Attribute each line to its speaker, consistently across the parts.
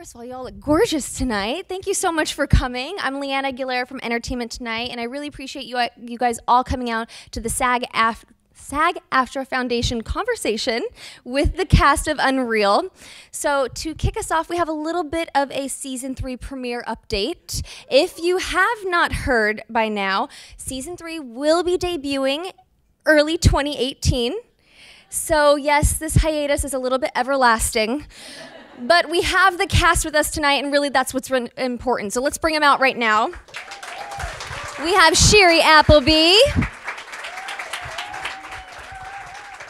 Speaker 1: First of all, y'all look gorgeous tonight. Thank you so much for coming. I'm Leanne Aguilera from Entertainment Tonight, and I really appreciate you guys all coming out to the SAG-AFTRA Foundation conversation with the cast of Unreal. So to kick us off, we have a little bit of a Season 3 premiere update. If you have not heard by now, Season 3 will be debuting early 2018. So yes, this hiatus is a little bit everlasting. But we have the cast with us tonight, and really that's what's important. So let's bring them out right now. We have Shiri Appleby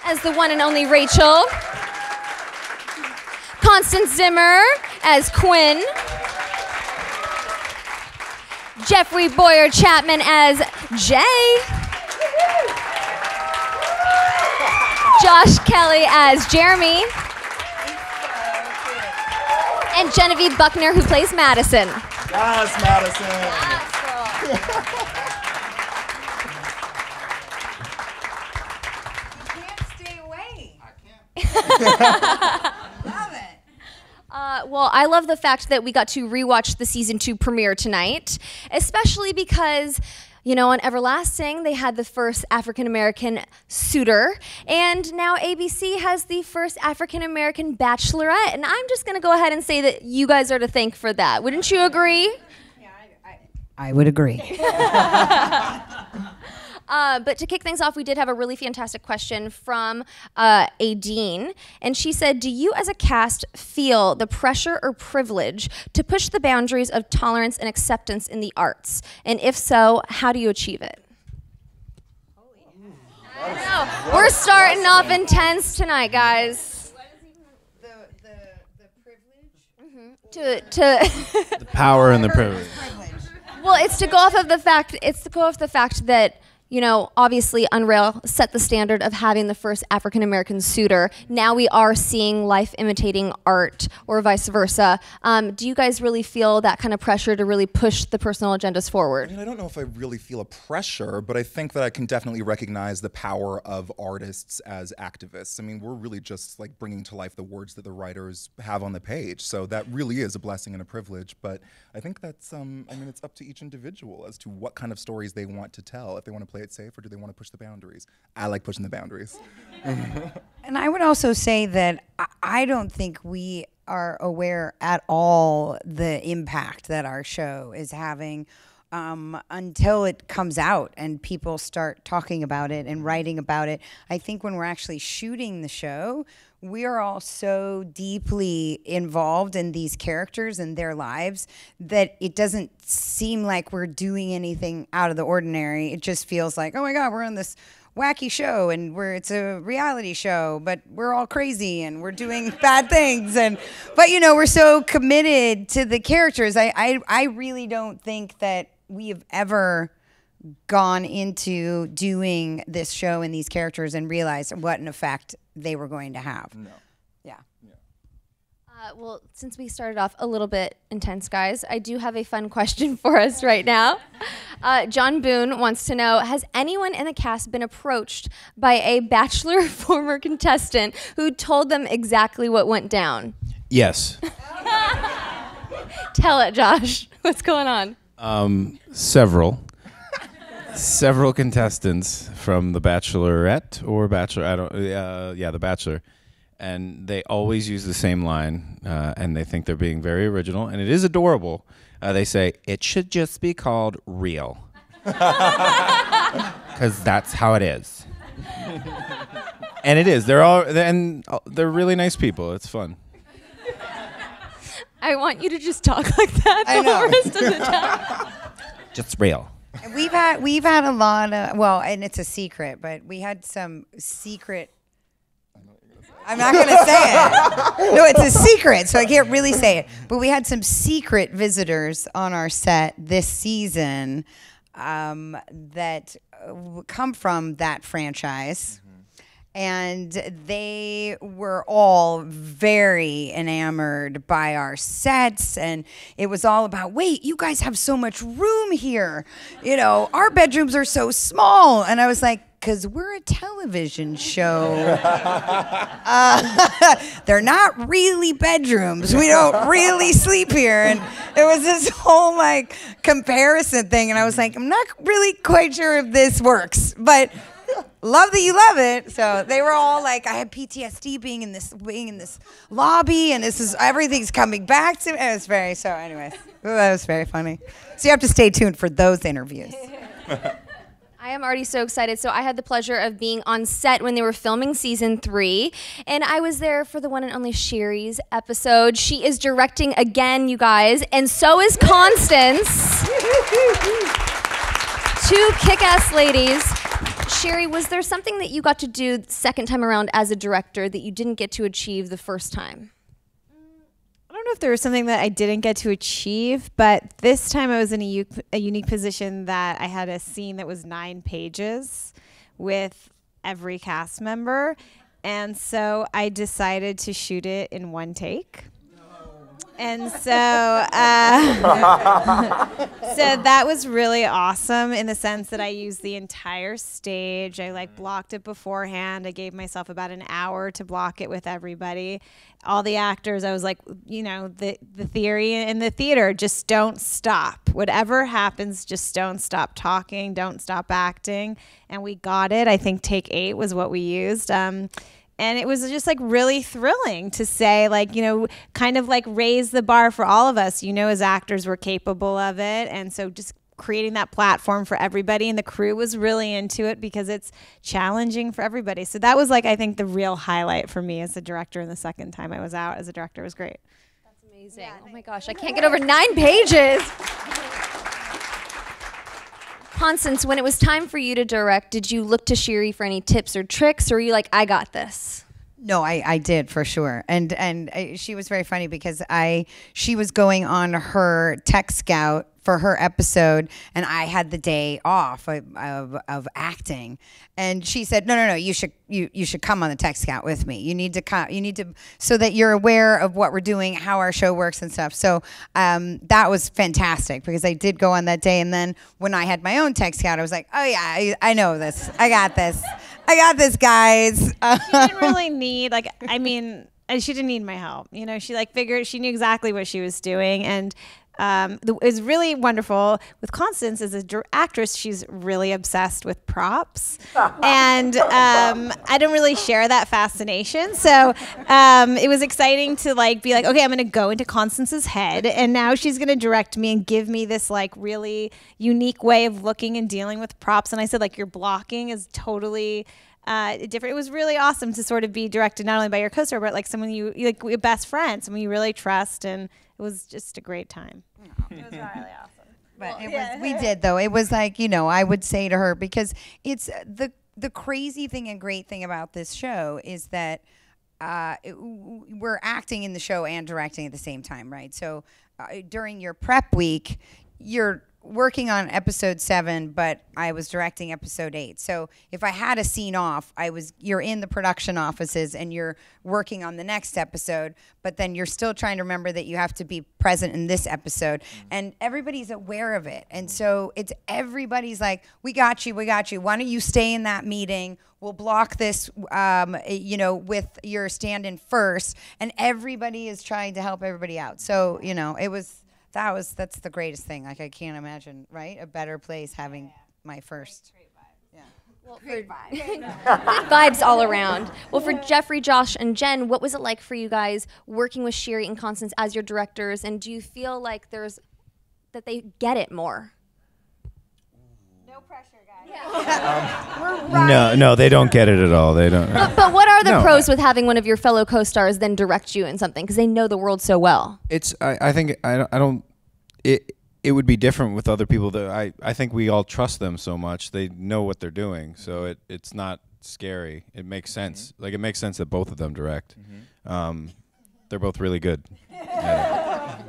Speaker 1: as the one and only Rachel. Constance Zimmer as Quinn. Jeffrey Bowyer-Chapman as Jay. Josh Kelly as Jeremy. And Genevieve Buechner, who plays Madison.
Speaker 2: Yes, Madison.
Speaker 3: You can't stay away. I can't. Love it.
Speaker 1: Well, I love the fact that we got to rewatch the Season 2 premiere tonight, especially because, you know, on Everlasting, they had the first African-American suitor, and now ABC has the first African-American bachelorette, and I'm just going to go ahead and say that you guys are to thank for that. Wouldn't you agree?
Speaker 3: Yeah, I would agree.
Speaker 1: But to kick things off, we did have a really fantastic question from Adine, and she said, do you as a cast feel the pressure or privilege to push the boundaries of tolerance and acceptance in the arts? And if so, how do you achieve it? I know. We're starting off intense tonight, guys.
Speaker 3: The privilege?
Speaker 4: The power and the privilege.
Speaker 1: Well, it's to go off of the fact that, you know, obviously Unreal set the standard of having the first African-American suitor. Now we are seeing life imitating art, or vice versa. Do you guys really feel that kind of pressure to really push the personal agendas forward?
Speaker 2: I mean, I don't know if I really feel a pressure, but I think that I can definitely recognize the power of artists as activists. I mean, we're really just like bringing to life the words that the writers have on the page. So that really is a blessing and a privilege. But I think that's, I mean, it's up to each individual as to what kind of stories they want to tell. If they want to play it safe, or do they want to push the boundaries? I like pushing the boundaries.
Speaker 3: And I would also say that I don't think we are aware at all the impact that our show is having until it comes out and people start talking about it and writing about it. I think when we're actually shooting the show, we are all so deeply involved in these characters and their lives that it doesn't seem like we're doing anything out of the ordinary. It just feels like, oh my God, we're on this wacky show and it's a reality show, but we're all crazy and we're doing bad things. But you know, we're so committed to the characters. I really don't think that we have ever gone into doing this show and these characters and realized what an effect they were going to have.
Speaker 2: No.
Speaker 3: Yeah.
Speaker 1: Well, since we started off a little bit intense, guys, I do have a fun question for us right now. John Boone wants to know, has anyone in the cast been approached by a Bachelor former contestant who told them exactly what went down?
Speaker 4: Yes.
Speaker 1: Tell it, Josh. What's going on?
Speaker 4: Several contestants from The Bachelorette or Bachelor, The Bachelor, and they always use the same line, and they think they're being very original, and it is adorable. They say, it should just be called real, because that's how it is. And it is. They're really nice people. It's fun.
Speaker 1: I want you to just talk like that the rest of the time.
Speaker 4: Just real.
Speaker 3: We've had a lot of, well, and it's a secret, but we had some secret. I'm not going to say it. No, it's a secret, so I can't really say it. But we had some secret visitors on our set this season that come from that franchise. And they were all very enamored by our sets, and it was all about, wait, you guys have so much room here. You know, our bedrooms are so small. And I was like, because we're a television show. They're not really bedrooms. We don't really sleep here. And it was this whole like comparison thing. And I was like, I'm not really quite sure if this works, but love that you love it. So they were all like, I had PTSD being in this lobby, and everything's coming back to me. It was anyways, that was very funny. So you have to stay tuned for those interviews.
Speaker 1: I am already so excited. So I had the pleasure of being on set when they were filming season 3, and I was there for the one and only Shiri's episode. She is directing again, you guys, and so is Constance. 2 kick-ass ladies. Shiri, was there something that you got to do the second time around as a director that you didn't get to achieve the first time?
Speaker 5: I don't know if there was something that I didn't get to achieve, but this time I was in a unique position that I had a scene that was 9 pages with every cast member. And so I decided to shoot it in 1 take. And so, so that was really awesome in the sense that I used the entire stage. I like blocked it beforehand. I gave myself about an hour to block it with everybody. All the actors, I was like, you know, the theory in the theater, just don't stop. Whatever happens, just don't stop talking, don't stop acting. And we got it. I think take 8 was what we used. And it was just like really thrilling to say, like, you know, kind of like raise the bar for all of us, you know, as actors we're capable of it. And so just creating that platform for everybody, and the crew was really into it because it's challenging for everybody. So that was like, I think the real highlight for me as a director, and the second time I was out as a director was great.
Speaker 1: That's amazing. Yeah, oh my gosh, I can't get over 9 pages. Constance, when it was time for you to direct, did you look to Shiri for any tips or tricks, or were you like, I got this?
Speaker 3: No, I did for sure, and she was very funny because she was going on her tech scout for her episode, and I had the day off of acting, and she said, no, you should come on the tech scout with me. You need to come. You need to, so that you're aware of what we're doing, how our show works and stuff. So that was fantastic because I did go on that day, and then when I had my own tech scout, I was like, oh yeah, I know this. I got this. I got this, guys.
Speaker 5: She didn't really need, like, I mean, she didn't need my help. You know, she like figured, she knew exactly what she was doing, and it was really wonderful with Constance as an actress. She's really obsessed with props, and I don't really share that fascination. So it was exciting to like be like, okay, I'm going to go into Constance's head, and now she's going to direct me and give me this like really unique way of looking and dealing with props. And I said, like, your blocking is totally different. It was really awesome to sort of be directed not only by your co-star, but like someone you like, your best friend, someone you really trust, and it was just a great time. It was really awesome.
Speaker 3: But we did though. It was like, you know, I would say to her, because it's the crazy thing and great thing about this show is that we're acting in the show and directing at the same time, right? So during your prep week, you're working on episode 7, but I was directing episode 8. So if I had a scene off, you're in the production offices and you're working on the next episode, but then you're still trying to remember that you have to be present in this episode, and everybody's aware of it. And so everybody's like, we got you. Why don't you stay in that meeting? We'll block this, you know, with your stand-in first, and everybody is trying to help everybody out. So, you know, that's the greatest thing. Like, I can't imagine, right? A better place having my first. Great vibe. Yeah.
Speaker 1: Well, great vibes. Good vibes all around. Well, for Jeffrey, Josh, and Jen, what was it like for you guys working with Shiri and Constance as your directors? And do you feel like that they get it more?
Speaker 5: No pressure, guys.
Speaker 4: No, they don't get it at all. They don't.
Speaker 1: But what are the pros with having one of your fellow co-stars then direct you in something, because they know the world so well?
Speaker 4: I think I don't. It would be different with other people. That I think we all trust them so much. They know what they're doing, so it's not scary. It makes sense. Like, it makes sense that both of them direct. They're both really good.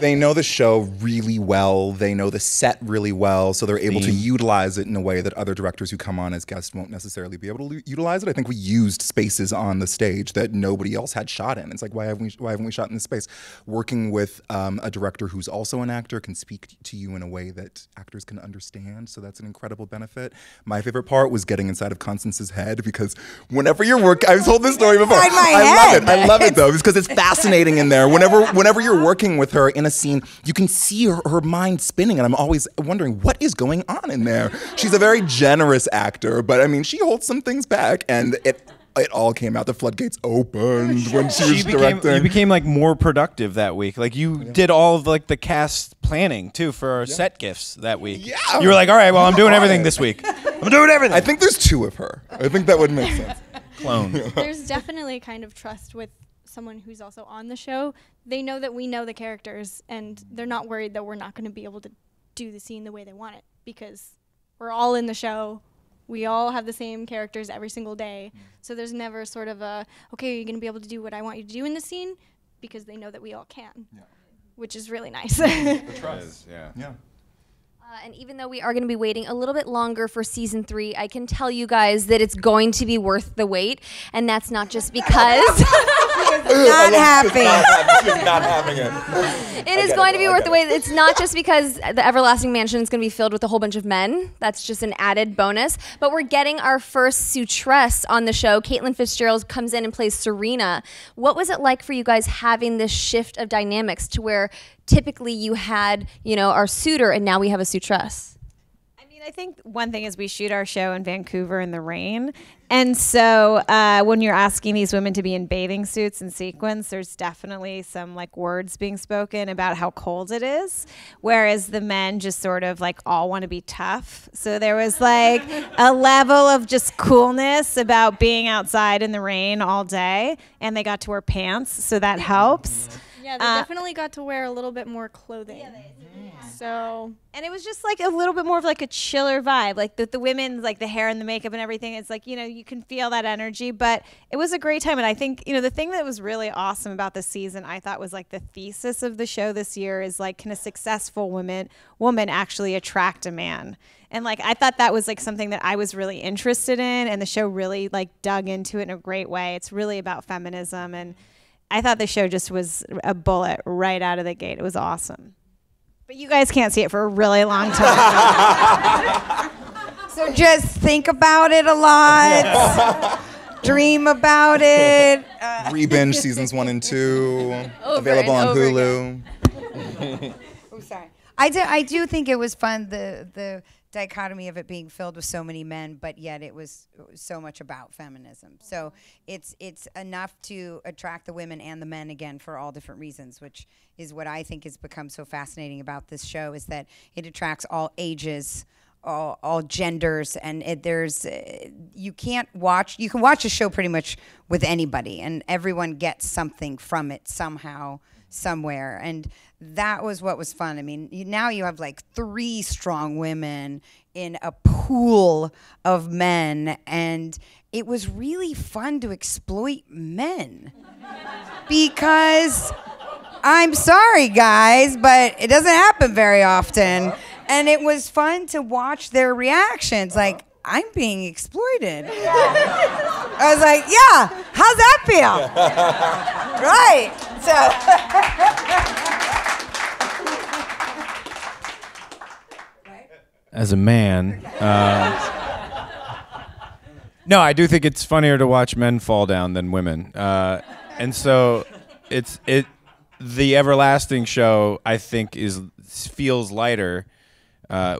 Speaker 2: They know the show really well. They know the set really well, so they're able to utilize it in a way that other directors who come on as guests won't necessarily be able to utilize it. I think we used spaces on the stage that nobody else had shot in. It's like, why haven't we shot in this space? Working with a director who's also an actor can speak to you in a way that actors can understand, so that's an incredible benefit. My favorite part was getting inside of Constance's head, because whenever you're working, I've told this story before. I love it though, because it's fascinating in there. Whenever you're working with her in a scene, you can see her mind spinning, and I'm always wondering what is going on in there. She's a very generous actor, but I mean, she holds some things back, and it all came out. The floodgates opened when she was directing.
Speaker 4: You became like more productive that week. Like you did all of like the cast planning too for our set gifts that week.
Speaker 2: Yeah.
Speaker 4: You were like, all right, well, I'm doing everything this week. I'm doing everything.
Speaker 2: I think there's 2 of her. I think that would make sense.
Speaker 4: Clone.
Speaker 6: There's definitely kind of trust with someone who's also on the show. They know that we know the characters, and they're not worried that we're not going to be able to do the scene the way they want it, because we're all in the show. We all have the same characters every single day. So there's never sort of a, okay, you're going to be able to do what I want you to do in the scene, because they know that we all can, which is really nice.
Speaker 4: The trust. Yeah.
Speaker 1: And even though we are going to be waiting a little bit longer for season 3, I can tell you guys that it's going to be worth the wait, and that's not just because
Speaker 3: Not happy.
Speaker 2: She's not having it.
Speaker 1: It is going to be worth the wait. It's not just because the Everlasting Mansion is going to be filled with a whole bunch of men. That's just an added bonus. But we're getting our first suitress on the show. Caitlin Fitzgerald comes in and plays Serena. What was it like for you guys having this shift of dynamics to where typically you had, our suitor, and now we have a suitress?
Speaker 5: I think one thing is we shoot our show in Vancouver in the rain. And so when you're asking these women to be in bathing suits and sequins, there's definitely some words being spoken about how cold it is. Whereas the men just sort of all want to be tough. So there was a level of just coolness about being outside in the rain all day. And they got to wear pants, so that helps.
Speaker 6: Yeah, they definitely got to wear a little bit more clothing. Yeah, so,
Speaker 5: and it was just a little bit more of a chiller vibe. The women, the hair and the makeup and everything. It's you can feel that energy. But it was a great time. And I think the thing that was really awesome about this season, I thought, was the thesis of the show this year is can a successful woman actually attract a man? And I thought that was something that I was really interested in, and the show really dug into it in a great way. It's really about feminism, and I thought the show just was a bullet right out of the gate. It was awesome. But you guys can't see it for a really long time.
Speaker 3: So just think about it a lot. Dream about it.
Speaker 2: Re-binge seasons 1 and 2. Available on Hulu.
Speaker 3: Oh, sorry. I do think it was fun, the dichotomy of it being filled with so many men, but yet it was so much about feminism. So it's enough to attract the women and the men again for all different reasons, which is what I think has become so fascinating about this show, is that it attracts all ages, all genders, and you can watch a show pretty much with anybody, and everyone gets something from it somehow, somewhere. And that was what was fun. I mean, now you have 3 strong women in a pool of men, and it was really fun to exploit men. Because I'm sorry, guys, but it doesn't happen very often. And it was fun to watch their reactions. I'm being exploited. I was like, yeah, how's that feel? Right.
Speaker 4: As a man, no, I do think it's funnier to watch men fall down than women. And so the Everlasting show, I think, feels lighter,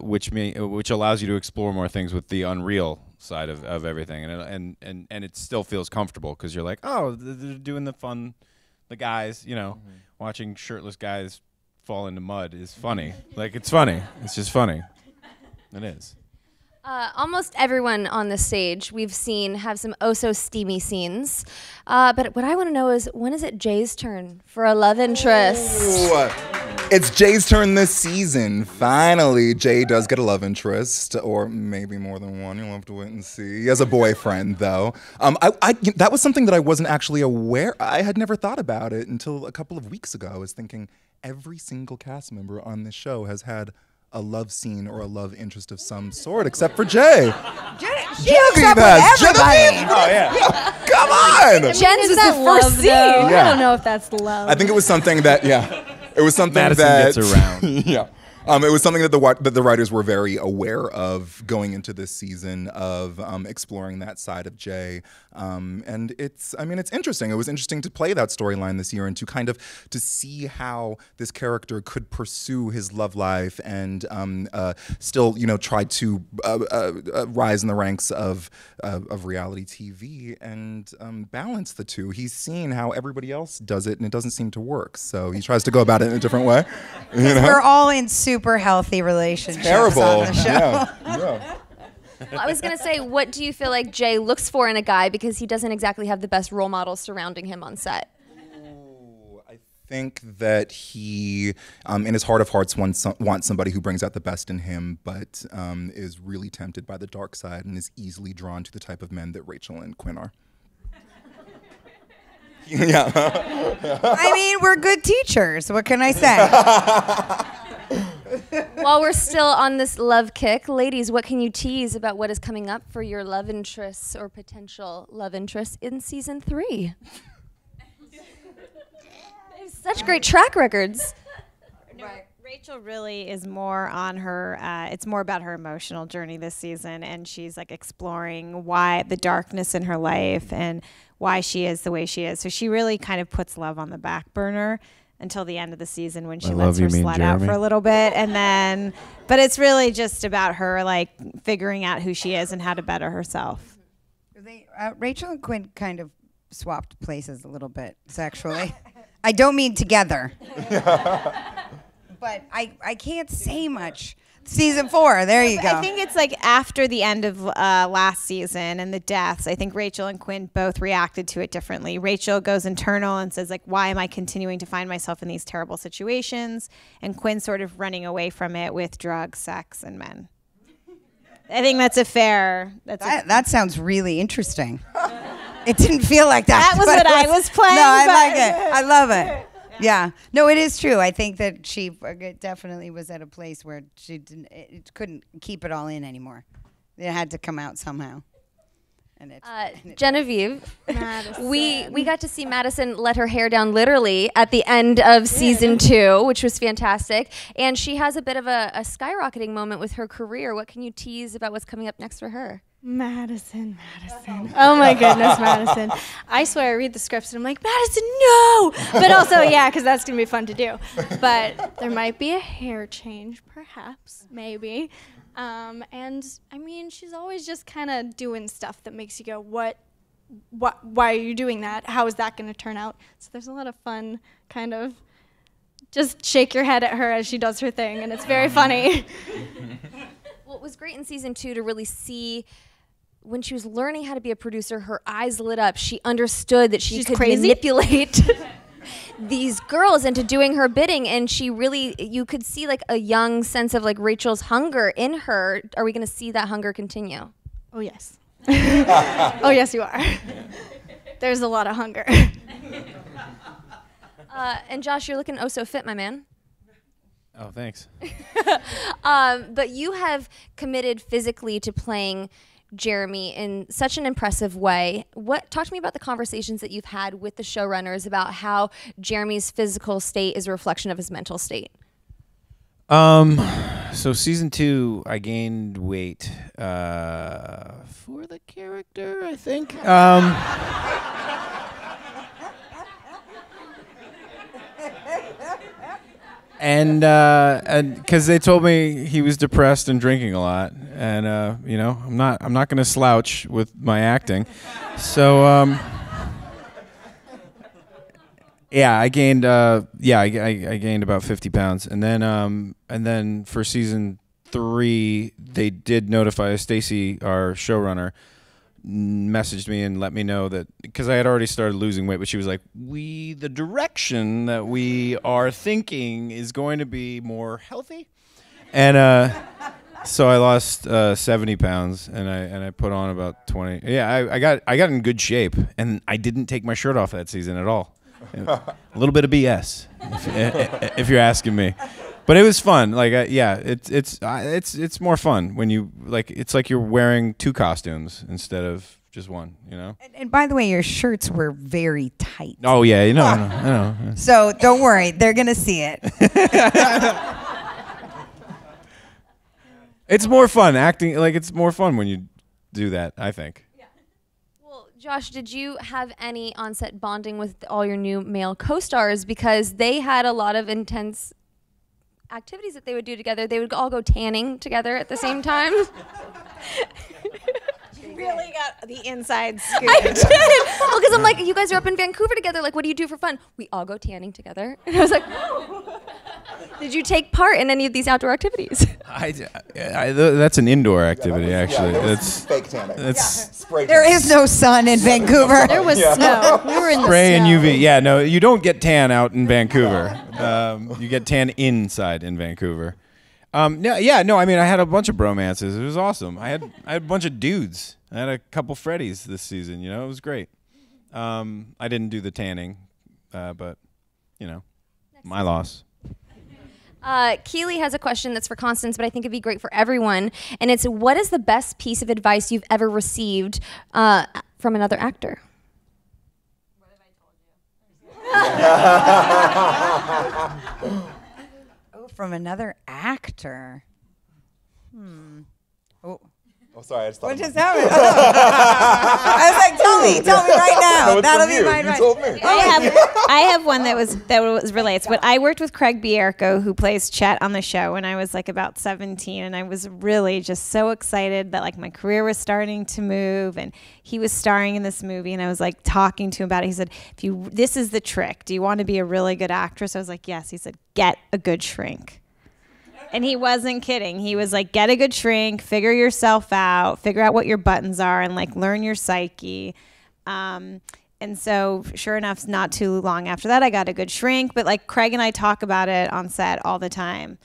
Speaker 4: which allows you to explore more things with the unreal side of everything, and it still feels comfortable because you're they're doing the fun, the guys, watching shirtless guys fall into mud is funny. It's funny. It's just funny. It is.
Speaker 1: Almost everyone on the stage we've seen have some steamy scenes. But what I want to know is, when is it Jay's turn for a love interest?
Speaker 2: Ooh, It's Jay's turn this season. Finally, Jay does get a love interest, or maybe more than one. You'll have to wait and see. He has a boyfriend, though. That was something that I wasn't actually aware. I had never thought about it until a couple of weeks ago. I was thinking every single cast member on this show has had a love scene or a love interest of some sort, except for Jay.
Speaker 3: She hooks up with everybody.
Speaker 2: Oh, yeah. Come on.
Speaker 1: Jen's is
Speaker 6: that
Speaker 1: the first
Speaker 6: love,
Speaker 1: scene.
Speaker 6: though?
Speaker 2: Yeah.
Speaker 6: I don't know if that's love.
Speaker 2: I think it was something that, it was something
Speaker 4: Madison
Speaker 2: that
Speaker 4: gets around.
Speaker 2: yeah. It was something that the writers were very aware of going into this season of exploring that side of Jay, and it's interesting. It was interesting to play that storyline this year and to see how this character could pursue his love life and still try to rise in the ranks of reality TV and balance the two. He's seen how everybody else does it and it doesn't seem to work, so he tries to go about it in a different way.
Speaker 3: We're all in super healthy relationships
Speaker 2: Terrible.
Speaker 3: on the show.
Speaker 2: Yeah.
Speaker 1: Well, I was going to say, what do you feel like Jay looks for in a guy, because he doesn't exactly have the best role models surrounding him on set?
Speaker 2: I think that he, in his heart of hearts, wants somebody who brings out the best in him, but is really tempted by the dark side and is easily drawn to the type of men that Rachel and Quinn are. Yeah.
Speaker 3: I mean, we're good teachers. What can I say?
Speaker 1: While we're still on this love kick, ladies, what can you tease about what is coming up for your love interests or potential love interests in season 3? They have such great track records.
Speaker 5: Rachel really is more on her, it's more about her emotional journey this season, and she's like exploring why the darkness in her life and why she is the way she is. So she really kind of puts love on the back burner until the end of the season when she lets her slut out for a little bit. And then, but it's really just about her like figuring out who she is and how to better herself.
Speaker 3: Rachel and Quinn kind of swapped places a little bit sexually. I don't mean together. But I can't say much. Season 4, there you go.
Speaker 5: I think it's like after the end of last season and the deaths, I think Rachel and Quinn both reacted to it differently. Rachel goes internal and says, like, why am I continuing to find myself in these terrible situations? And Quinn sort of running away from it with drugs, sex, and men. I think that's a fair...
Speaker 3: That sounds really interesting. It didn't feel like that.
Speaker 5: That was what I was playing.
Speaker 3: No, I like it. I love it. Yeah. No, it is true. I think that she definitely was at a place where she couldn't keep it all in anymore. It had to come out somehow. And
Speaker 1: Genevieve, we got to see Madison let her hair down literally at the end of season 2, which was fantastic. And she has a bit of a skyrocketing moment with her career. What can you tease about what's coming up next for her?
Speaker 6: Madison. Oh my goodness, Madison. I swear I read the scripts and I'm like, Madison, no! But also, yeah, because that's going to be fun to do. But there might be a hair change, perhaps, maybe. And I mean, she's always just kind of doing stuff that makes you go, what, why are you doing that? How is that going to turn out? So there's a lot of fun kind of just shake your head at her as she does her thing, and it's very funny.
Speaker 1: Well, it was great in season 2 to really see when she was learning how to be a producer, her eyes lit up. She understood that she could manipulate these girls into doing her bidding, and she really, you could see like a young sense of like Rachel's hunger in her. Are we going to see that hunger continue?
Speaker 6: Oh, yes. Oh, yes, you are. There's a lot of hunger.
Speaker 1: And Josh, you're looking oh so fit, my man.
Speaker 4: Oh, thanks.
Speaker 1: But you have committed physically to playing Jeremy in such an impressive way. Talk to me about the conversations that you've had with the showrunners about how Jeremy's physical state is a reflection of his mental state.
Speaker 4: So season 2, I gained weight for the character, I think. And because they told me he was depressed and drinking a lot, and I'm not gonna slouch with my acting, so I gained I gained about 50 pounds, and then for season 3 they did notify Stacy, our showrunner, messaged me and let me know that, because I had already started losing weight, but she was like, the direction that we are thinking is going to be more healthy. And so I lost 70 pounds, and I put on about 20. Yeah, I got in good shape, and I didn't take my shirt off that season at all. A little bit of BS, if you're asking me. But it was fun. Like, it's more fun when you, like, it's like you're wearing 2 costumes instead of just one, you know?
Speaker 3: And by the way, your shirts were very tight.
Speaker 4: Oh, yeah, I know.
Speaker 3: So don't worry, they're going to see it.
Speaker 4: It's more fun acting. Like, it's more fun when you do that, I think.
Speaker 1: Yeah. Well, Josh, did you have any on-set bonding with all your new male co-stars? Because they had a lot of intense activities that they would do together. They would all go tanning together at the same time.
Speaker 5: You really got the inside scoop.
Speaker 1: I did. Well, because I'm like, you guys are up in Vancouver together. Like, what do you do for fun? We all go tanning together. And I was like, oh. Did you take part in any of these outdoor activities?
Speaker 4: That's an indoor activity, actually.
Speaker 2: That's fake tanning. Spray
Speaker 3: There is no sun in Vancouver.
Speaker 6: There was snow. We were in the
Speaker 4: spray and
Speaker 6: snow.
Speaker 4: UV. Yeah, no, you don't get tan out in Vancouver. You get tan inside in Vancouver. I mean, I had a bunch of bromances. It was awesome. I had a bunch of dudes. I had a couple Freddies this season. You know, it was great. I didn't do the tanning, but you know, my loss.
Speaker 1: Keely has a question that's for Constance, but I think it'd be great for everyone. And it's, what is the best piece of advice you've ever received from another actor?
Speaker 5: What have I told you?
Speaker 3: Oh, from another actor.
Speaker 2: Oh, sorry, I just thought.
Speaker 3: What just happened? I was like, tell me right now.
Speaker 2: No, it's
Speaker 3: That'll
Speaker 2: from
Speaker 3: be
Speaker 2: you.
Speaker 3: my
Speaker 2: You
Speaker 3: advice.
Speaker 2: told me.
Speaker 5: I have one that relates. But I worked with Craig Bierko, who plays Chet on the show, when I was like about 17, and I was really just so excited that like my career was starting to move, and he was starring in this movie, and I was like talking to him about it. He said, this is the trick. Do you want to be a really good actress? I was like, yes. He said, get a good shrink. And he wasn't kidding. He was like, get a good shrink, figure yourself out, figure out what your buttons are, and like learn your psyche. And so sure enough, not too long after that, I got a good shrink. But like Craig and I talk about it on set all the time.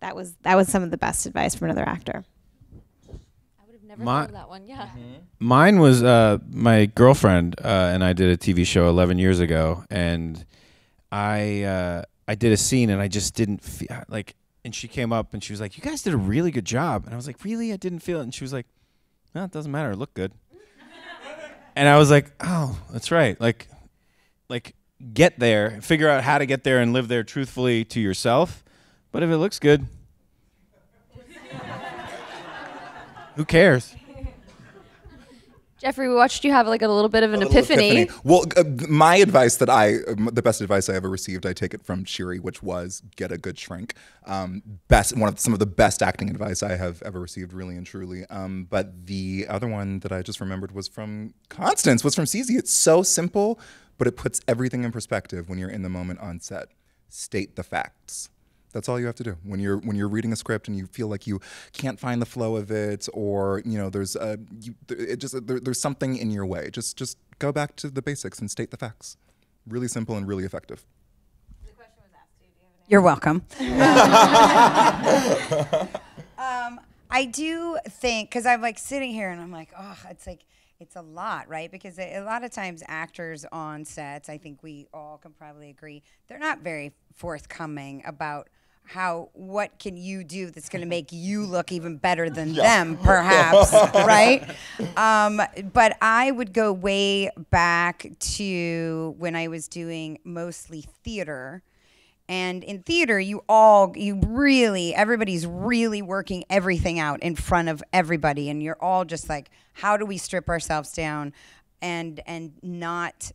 Speaker 5: That was some of the best advice from another actor.
Speaker 1: I would have never thought of that one. Yeah.
Speaker 4: Mine was my girlfriend and I did a TV show 11 years ago, and I did a scene and I just didn't feel like. And she came up and she was like, you guys did a really good job. And I was like, really? I didn't feel it. And she was like, no, it doesn't matter. It looked good. And I was like, oh, that's right. Like get there, figure out how to get there and live there truthfully to yourself. But if it looks good, who cares?
Speaker 1: Jeffrey, we watched you have like a little bit of an epiphany.
Speaker 2: Well, my advice the best advice I ever received, I take it from Shiri, which was get a good shrink. Some of the best acting advice I have ever received, really and truly. But the other one that I just remembered was from Constance, was from CZ. It's so simple, but it puts everything in perspective when you're in the moment on set. State the facts. That's all you have to do when you're reading a script and you feel like you can't find the flow of it, or you know there's something in your way. Just go back to the basics and state the facts. Really simple and really effective.
Speaker 5: The question was asked to you.
Speaker 3: You're welcome. I do think, because I'm like sitting here and I'm like, oh, it's a lot, right? Because a lot of times actors on sets, I think we all can probably agree, they're not very forthcoming about what can you do that's going to make you look even better than them, perhaps, right? But I would go way back to when I was doing mostly theater. And in theater, everybody's really working everything out in front of everybody. And you're all just like, how do we strip ourselves down and not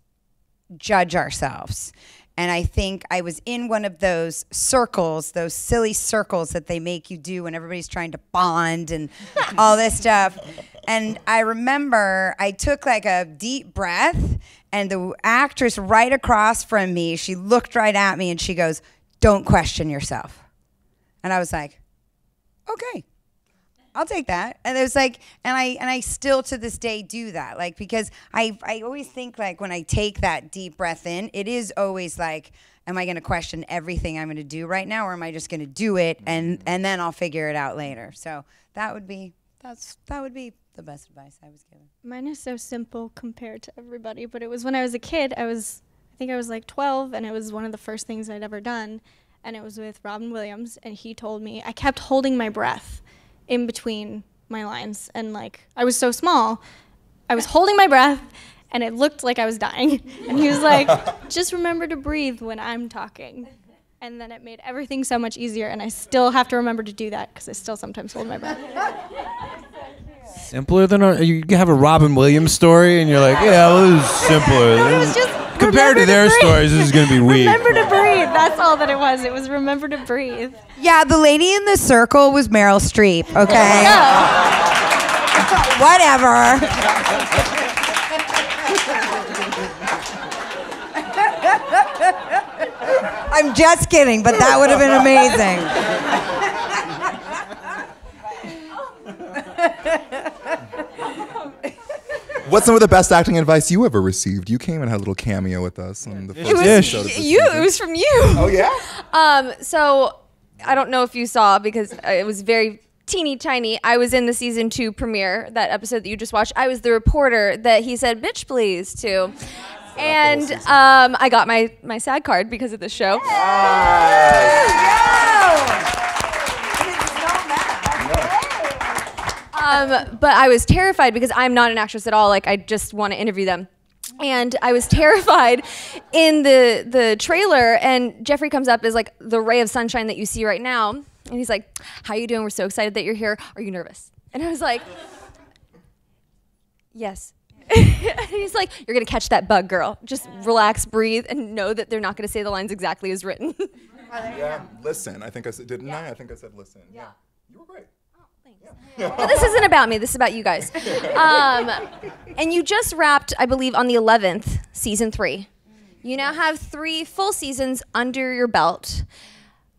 Speaker 3: judge ourselves? And I think I was in one of those circles, those silly circles that they make you do when everybody's trying to bond and all this stuff. And I remember I took like a deep breath, and the actress right across from me, she looked right at me and she goes, "Don't question yourself." And I was like, okay. I'll take that. And it was like, and I still to this day do that, like, because I always think, like, when I take that deep breath in, it is always like, am I going to question everything I'm going to do right now, or am I just going to do it and then I'll figure it out later? So that would be the best advice I was given.
Speaker 6: Mine is so simple compared to everybody, but it was when I was a kid. I think I was like 12, and it was one of the first things I'd ever done, and it was with Robin Williams, and he told me, I kept holding my breath in between my lines, and like, I was so small, I was holding my breath, and it looked like I was dying, and he was like, just remember to breathe when I'm talking. And then it made everything so much easier, and I still have to remember to do that because I still sometimes hold my breath.
Speaker 4: Simpler than you have a Robin Williams story, and you're like, yeah, well, this is simpler.
Speaker 6: No, it was just
Speaker 4: compared to their stories, this is going to be weak.
Speaker 6: Remember to breathe. That's all that it was. It was remember to breathe.
Speaker 3: Yeah, the lady in the circle was Meryl Streep, okay? Whatever. I'm just kidding, but that would have been amazing.
Speaker 2: What's some of the best acting advice you ever received? You came and had a little cameo with us on the first episode of this season.
Speaker 1: It was from you.
Speaker 2: Oh, yeah?
Speaker 1: So I don't know if you saw, because it was very teeny tiny. I was in the season 2 premiere, that episode that you just watched. I was the reporter that he said, bitch, please, to. And I got my SAG card because of this show. But I was terrified because I'm not an actress at all. Like, I just want to interview them. And I was terrified in the trailer, and Jeffrey comes up as like the ray of sunshine that you see right now. And he's like, how you doing? We're so excited that you're here. Are you nervous? And I was like, yes. And he's like, you're going to catch that bug, girl. Just relax, breathe, and know that they're not going to say the lines exactly as written.
Speaker 2: Yeah, listen. I think I said, didn't I? I think I said listen. Yeah. You were great.
Speaker 1: But this isn't about me. This is about you guys. And you just wrapped, I believe, on the 11th, season 3. You now have 3 full seasons under your belt.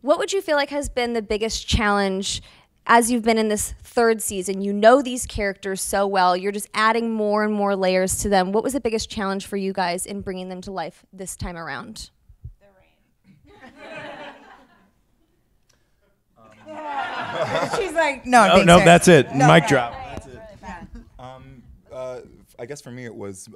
Speaker 1: What would you feel like has been the biggest challenge as you've been in this 3rd season? You know these characters so well. You're just adding more and more layers to them. What was the biggest challenge for you guys in bringing them to life this time around?
Speaker 3: She's like, no,
Speaker 4: that's it. No, mic drop. That's it.
Speaker 2: I guess for me it was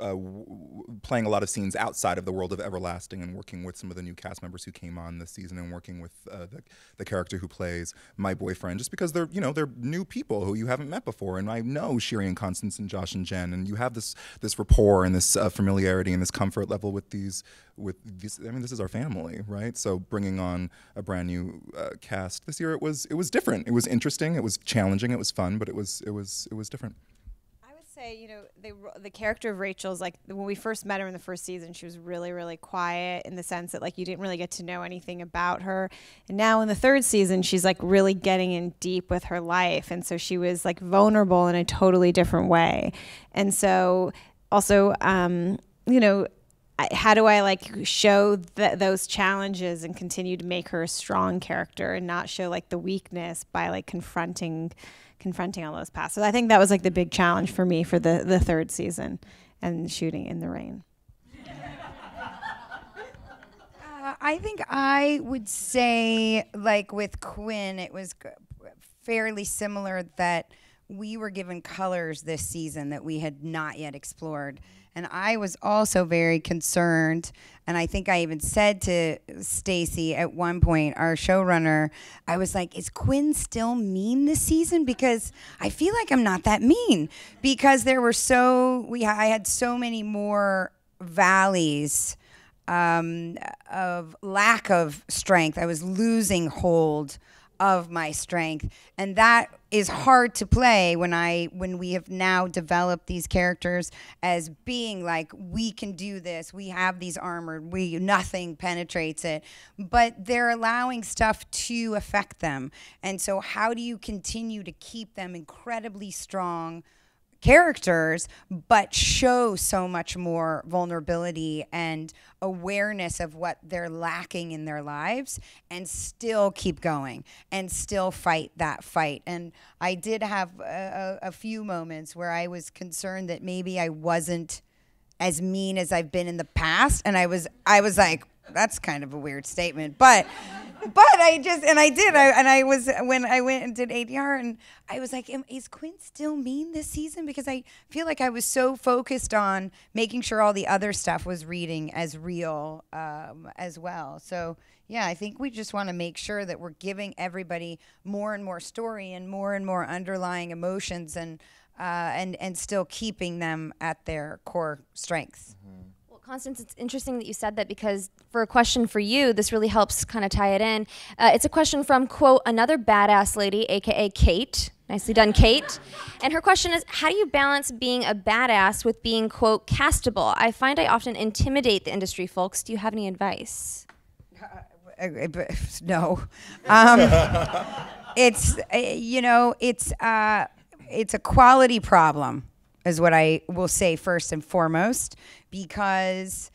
Speaker 2: playing a lot of scenes outside of the world of Everlasting and working with some of the new cast members who came on this season, and working with the character who plays my boyfriend, just because they're new people who you haven't met before, and I know Shiri and Constance and Josh and Jen, and you have this rapport and this familiarity and this comfort level with these. I mean, this is our family, right? So bringing on a brand new cast this year, it was different. It was interesting. It was challenging. It was fun, but it was different.
Speaker 5: Say, the character of Rachel's, like, when we first met her in the first season, she was really, really quiet, in the sense that, like, you didn't really get to know anything about her. And now in the 3rd season, she's like really getting in deep with her life, and so she was like vulnerable in a totally different way. And so also, how do I like show those challenges and continue to make her a strong character and not show like the weakness by like confronting all those past. So I think that was like the big challenge for me for the 3rd season, and shooting in the rain.
Speaker 3: I think I would say, like with Quinn, it was fairly similar, that we were given colors this season that we had not yet explored. And I was also very concerned, and I think I even said to Stacy at one point, our showrunner, I was like, is Quinn still mean this season? Because I feel like I'm not that mean. Because there were I had so many more valleys of lack of strength. I was losing hold of my strength, and that is hard to play when we have now developed these characters as being like, we can do this, we have these armored, nothing penetrates it, but they're allowing stuff to affect them. And so how do you continue to keep them incredibly strong characters, but show so much more vulnerability and awareness of what they're lacking in their lives, and still keep going and still fight that fight. And I did have a few moments where I was concerned that maybe I wasn't as mean as I've been in the past, and I was like, that's kind of a weird statement, but I was when I went and did ADR, and I was like, is Quinn still mean this season? Because I feel like I was so focused on making sure all the other stuff was reading as real as well. So yeah, I think we just want to make sure that we're giving everybody more and more story and more underlying emotions, and still keeping them at their core strengths.
Speaker 1: Constance, it's interesting that you said that, because for a question for you, this really helps kind of tie it in. It's a question from, quote, another badass lady, aka Kate. Nicely done, Kate. And her question is, how do you balance being a badass with being, quote, castable? I find I often intimidate the industry folks. Do you have any advice?
Speaker 3: No. It's a quality problem, is what I will say first and foremost, because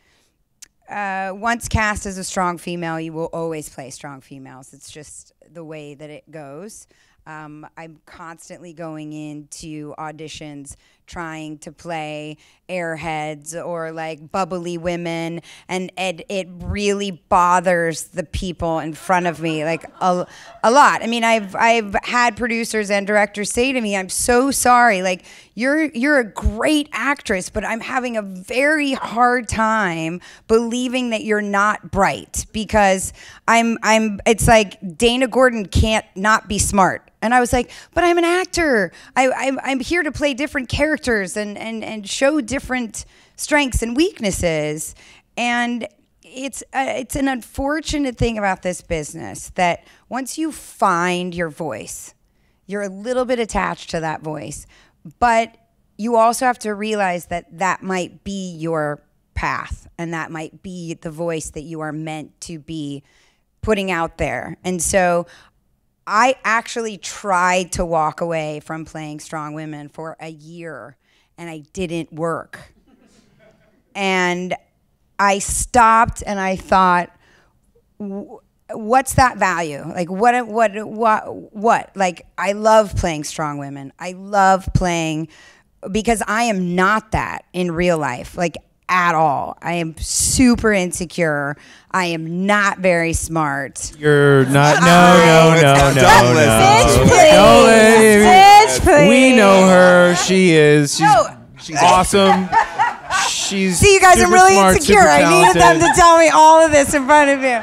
Speaker 3: once cast as a strong female, you will always play strong females. It's just the way that it goes. I'm constantly going into auditions trying to play airheads or like bubbly women, and it really bothers the people in front of me like a lot. I mean, I've had producers and directors say to me, "I'm so sorry, like you're a great actress, but I'm having a very hard time believing that you're not bright, because it's like Dana Gordon can't not be smart." And I was like, but I'm an actor. I'm here to play different characters and show different strengths and weaknesses. And it's an unfortunate thing about this business that once you find your voice, you're a little bit attached to that voice. But you also have to realize that that might be your path, and that might be the voice that you are meant to be putting out there. And so I actually tried to walk away from playing strong women for a year, and I didn't work. And I stopped and I thought, what's that value? Like what? Like, I love playing strong women. I love playing, because I am not that in real life. Like, at all. I am super insecure. I am not very smart.
Speaker 4: You're not. No.
Speaker 5: Bitch, please.
Speaker 4: We know her. She is. She's awesome. She's.
Speaker 3: See, you guys, I'm
Speaker 4: super
Speaker 3: really
Speaker 4: smart,
Speaker 3: insecure.
Speaker 4: super
Speaker 3: I needed them to tell me all of this in front of you.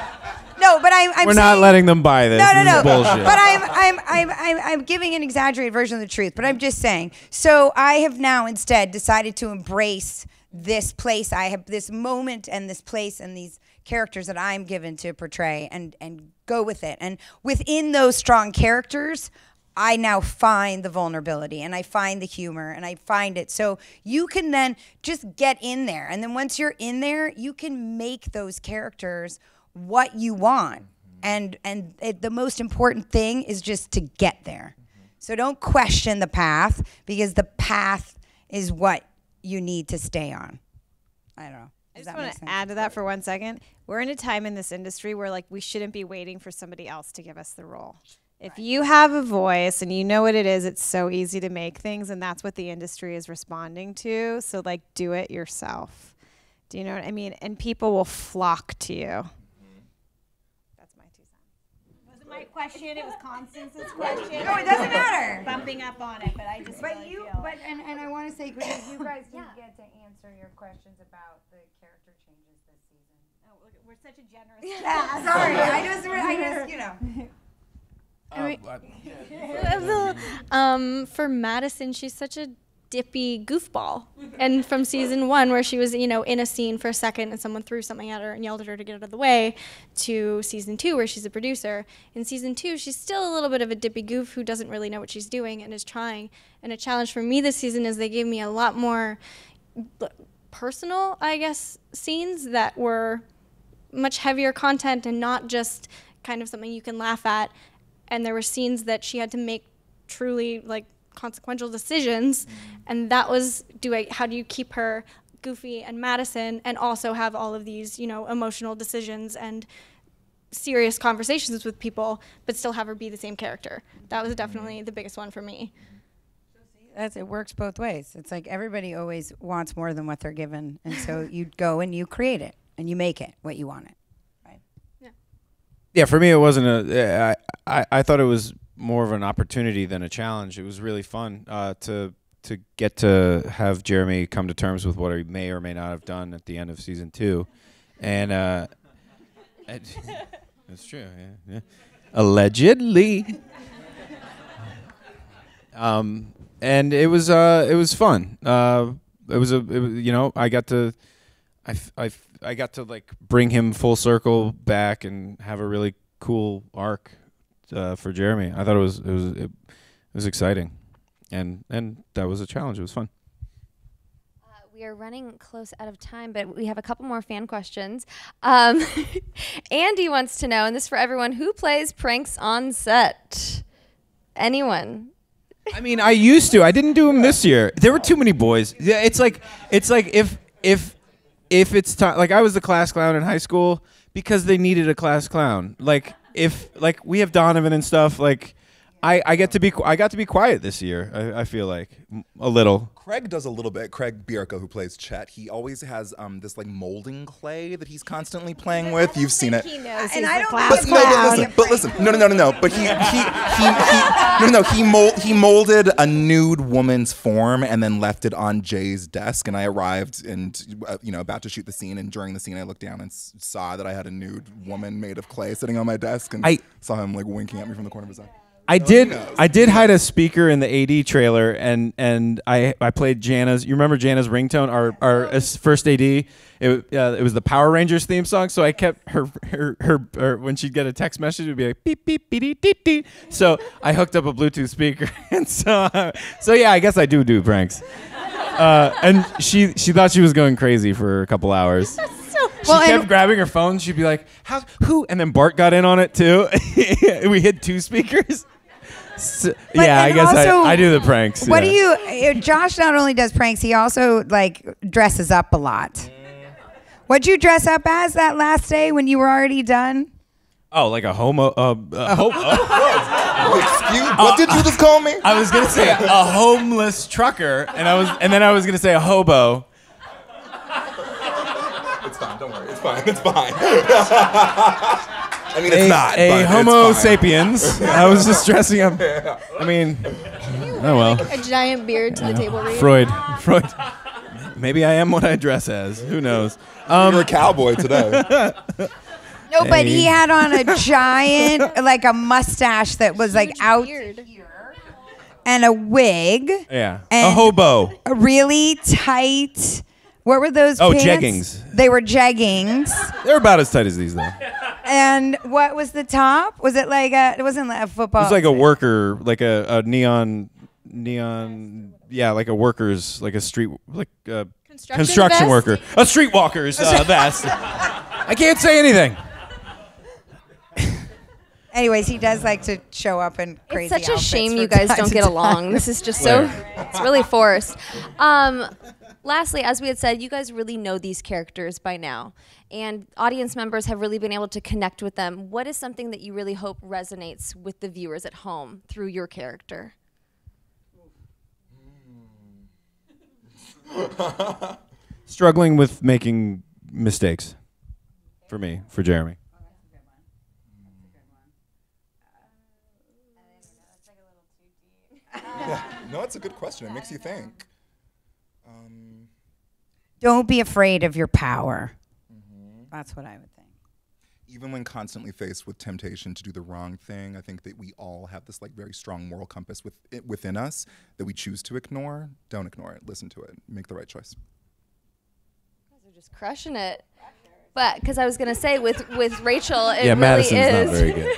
Speaker 3: No, but I'm
Speaker 4: We're
Speaker 3: saying,
Speaker 4: not letting them buy this.
Speaker 3: No.
Speaker 4: This is bullshit.
Speaker 3: But I'm giving an exaggerated version of the truth. But I'm just saying. So I have now instead decided to embrace this place. I have this moment and this place and these characters that I'm given to portray, and go with it. And within those strong characters, I now find the vulnerability, and I find the humor, and I find it. So you can then just get in there. And then once you're in there, you can make those characters what you want. And the most important thing is just to get there. So don't question the path, because the path is what you need to stay on. I don't know.
Speaker 5: I just want to add to that for 1 second. We're in a time in this industry where, like, we shouldn't be waiting for somebody else to give us the role. If you have a voice and you know what it is, it's so easy to make things, and that's what the industry is responding to. So, like, do it yourself. Do you know what I mean? And people will flock to you. That's my 2 cents. Wasn't my question. It was Constance's question.
Speaker 3: No, it doesn't matter.
Speaker 5: Bumping up on it, but I just
Speaker 3: and I want to say, because you guys didn't get to answer your questions about the character changes this season.
Speaker 5: Oh, we're such a generous.
Speaker 3: Yeah, sorry. I just, you know.
Speaker 6: For Madison, she's such a dippy goofball. And from season 1, where she was, in a scene for a second and someone threw something at her and yelled at her to get out of the way, to season 2, where she's a producer. In season 2, she's still a little bit of a dippy goof who doesn't really know what she's doing and is trying. And a challenge for me this season is they gave me a lot more personal, I guess, scenes that were much heavier content and not just kind of something you can laugh at. And there were scenes that she had to make truly, like, consequential decisions, and that was how do you keep her goofy and Madison and also have all of these, you know, emotional decisions and serious conversations with people, but still have her be the same character. That was definitely the biggest one for me.
Speaker 3: It works both ways. It's like everybody always wants more than what they're given, and so you go and you create it and you make it what you want it. Right?
Speaker 4: Yeah, for me it wasn't I thought it was more of an opportunity than a challenge. It was really fun to get to have Jeremy come to terms with what he may or may not have done at the end of season 2, and it's true. Yeah. Allegedly. And it was fun. You know, I got to like bring him full circle back and have a really cool arc for Jeremy. I thought it was exciting, and that was a challenge. It was fun.
Speaker 1: We are running close out of time, but we have a couple more fan questions. Andy wants to know, and this is for everyone, who plays pranks on set? Anyone?
Speaker 4: I mean, I used to. I didn't do them this year. There were too many boys. Yeah, it's like if it's time, like I was the class clown in high school because they needed a class clown. Like if like we have Donovan and stuff. Like I got to be quiet this year. I feel like a little.
Speaker 2: Craig does a little bit. Craig Bierko, who plays Chet, he always has this like molding clay that he's constantly playing with. You've seen it.
Speaker 5: He knows.
Speaker 3: And
Speaker 5: he's
Speaker 3: I
Speaker 5: the
Speaker 3: don't
Speaker 5: class
Speaker 3: think
Speaker 5: clown.
Speaker 2: But listen. No. But he molded a nude woman's form and then left it on Jay's desk. And I arrived and about to shoot the scene. And during the scene, I looked down and saw that I had a nude woman made of clay sitting on my desk, and I saw him like winking at me from the corner of his eye.
Speaker 4: I did hide a speaker in the AD trailer, and I played Jana's. You remember Jana's ringtone, our first AD? It was the Power Rangers theme song. So I kept her when she'd get a text message, it would be like beep beep beep beep beep beep. So I hooked up a Bluetooth speaker, and so yeah, I guess I do pranks. And she thought she was going crazy for a couple hours. She kept grabbing her phone. She'd be like, who? And then Bart got in on it too. We hit 2 speakers. So, yeah, I guess I do the pranks.
Speaker 3: What do you? Josh not only does pranks, he also like dresses up a lot. What'd you dress up as that last day when you were already done?
Speaker 4: Oh, like a homo.
Speaker 2: Excuse? What did you just call me?
Speaker 4: I was gonna say a homeless trucker, and then I was gonna say a hobo.
Speaker 2: It's fine. Don't worry. It's fine. I mean, it's not.
Speaker 4: A
Speaker 2: but
Speaker 4: Homo
Speaker 2: it's fine.
Speaker 4: sapiens. I was just dressing up. I mean, oh well.
Speaker 6: A giant beard to the table read.
Speaker 4: Freud. Maybe I am what I dress as. Who knows?
Speaker 2: You're a cowboy today.
Speaker 3: No, but he had on a giant, like a mustache that was like out
Speaker 6: Beard.
Speaker 3: here, and a wig.
Speaker 4: Yeah.
Speaker 3: And
Speaker 4: a hobo.
Speaker 3: A really tight. What were those pants?
Speaker 4: Jeggings.
Speaker 3: They were jeggings.
Speaker 4: They're about as tight as these, though.
Speaker 3: And what was the top? Was it like it wasn't like a football.
Speaker 4: It was like a worker, like a neon, yeah, like a worker's, like a street, like a construction
Speaker 6: vest?
Speaker 4: worker. A streetwalker's vest. I can't say anything.
Speaker 3: Anyways, he does like to show up in crazy
Speaker 1: It's such a
Speaker 3: outfits
Speaker 1: shame
Speaker 3: from
Speaker 1: you guys
Speaker 3: time
Speaker 1: don't
Speaker 3: to
Speaker 1: get
Speaker 3: time.
Speaker 1: along. This is just it's really forced. Lastly, as we had said, you guys really know these characters by now, and audience members have really been able to connect with them. What is something that you really hope resonates with the viewers at home through your character?
Speaker 4: Struggling with making mistakes. For me, for Jeremy.
Speaker 2: No, it's a good question. It makes you think.
Speaker 3: Don't be afraid of your power. That's what I would think.
Speaker 2: Even when constantly faced with temptation to do the wrong thing, I think that we all have this like very strong moral compass within us that we choose to ignore. Don't ignore it. Listen to it. Make the right choice.
Speaker 1: You guys are just crushing it. But because I was gonna say with Rachel, it
Speaker 4: Yeah,
Speaker 1: really
Speaker 4: Madison's
Speaker 1: is.
Speaker 4: not very good.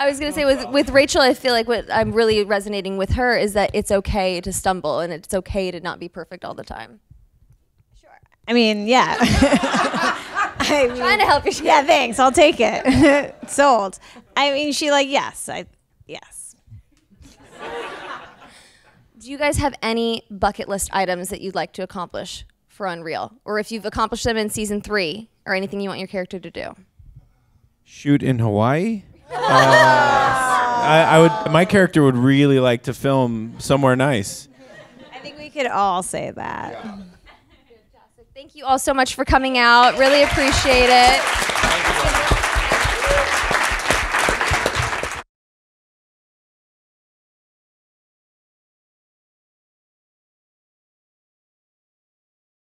Speaker 1: I was gonna say with Rachel, I feel like what I'm really resonating with her is that it's okay to stumble and it's okay to not be perfect all the time.
Speaker 5: I mean, yeah.
Speaker 1: Trying to help you.
Speaker 5: Yeah, thanks. I'll take it. Sold. I mean, yes.
Speaker 1: Do you guys have any bucket list items that you'd like to accomplish for Unreal? Or if you've accomplished them in season 3, or anything you want your character to do?
Speaker 4: Shoot in Hawaii. My character would really like to film somewhere nice.
Speaker 5: I think we could all say that.
Speaker 2: Yeah.
Speaker 1: Thank you all so much for coming out. Really appreciate it.